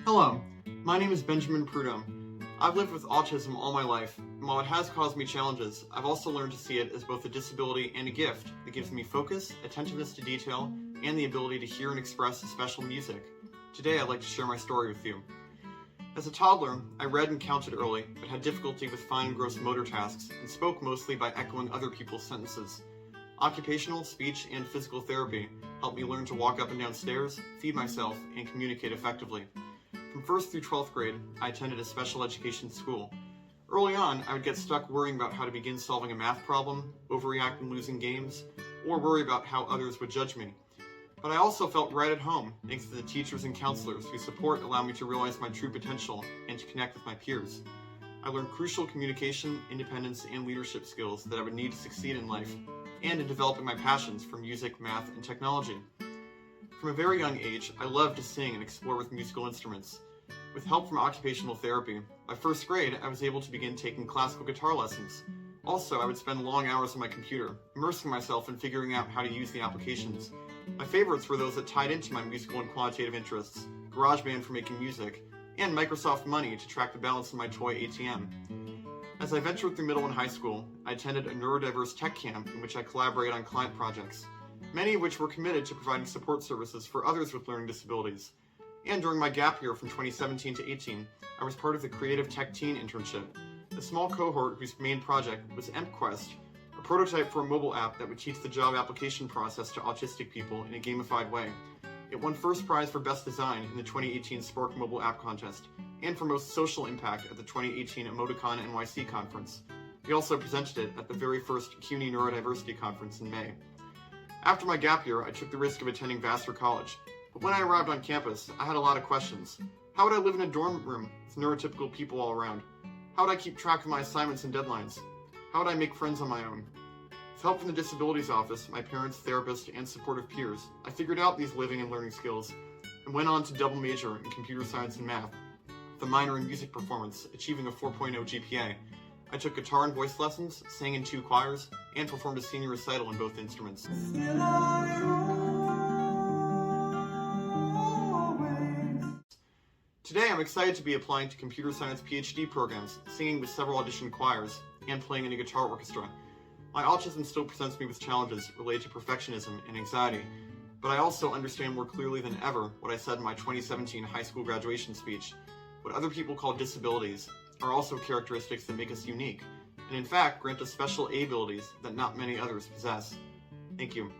Hello, my name is Benjamin Prudhomme. I've lived with autism all my life, and while it has caused me challenges, I've also learned to see it as both a disability and a gift that gives me focus, attentiveness to detail, and the ability to hear and express special music. Today I'd like to share my story with you. As a toddler, I read and counted early, but had difficulty with fine and gross motor tasks, and spoke mostly by echoing other people's sentences. Occupational, speech, and physical therapy helped me learn to walk up and down stairs, feed myself, and communicate effectively. From 1st through 12th grade, I attended a special education school. Early on, I would get stuck worrying about how to begin solving a math problem, overreact when losing games, or worry about how others would judge me. But I also felt right at home, thanks to the teachers and counselors whose support allowed me to realize my true potential and to connect with my peers. I learned crucial communication, independence, and leadership skills that I would need to succeed in life, and in developing my passions for music, math, and technology. From a very young age, I loved to sing and explore with musical instruments. With help from occupational therapy, by 1st grade, I was able to begin taking classical guitar lessons. Also, I would spend long hours on my computer, immersing myself in figuring out how to use the applications. My favorites were those that tied into my musical and quantitative interests, GarageBand for making music, and Microsoft Money to track the balance in my toy ATM. As I ventured through middle and high school, I attended a neurodiverse tech camp in which I collaborated on client projects, many of which were committed to providing support services for others with learning disabilities. And during my gap year from 2017 to 18, I was part of the Creative Tech Teen Internship, a small cohort whose main project was EmpQuest, a prototype for a mobile app that would teach the job application process to autistic people in a gamified way. It won first prize for Best Design in the 2018 Spark Mobile App Contest, and for Most Social Impact at the 2018 Emoticon NYC Conference. We also presented it at the very first CUNY Neurodiversity Conference in May. After my gap year, I took the risk of attending Vassar College, but when I arrived on campus, I had a lot of questions. How would I live in a dorm room with neurotypical people all around? How would I keep track of my assignments and deadlines? How would I make friends on my own? With help from the Disabilities Office, my parents, therapist, and supportive peers, I figured out these living and learning skills, and went on to double major in computer science and math, with a minor in music performance, achieving a 4.0 GPA. I took guitar and voice lessons, sang in 2 choirs, and performed a senior recital in both instruments. Today I'm excited to be applying to computer science PhD programs, singing with several audition choirs, and playing in a guitar orchestra. My autism still presents me with challenges related to perfectionism and anxiety, but I also understand more clearly than ever what I said in my 2017 high school graduation speech. What other people call disabilities are also characteristics that make us unique, and in fact grant us special abilities that not many others possess. Thank you.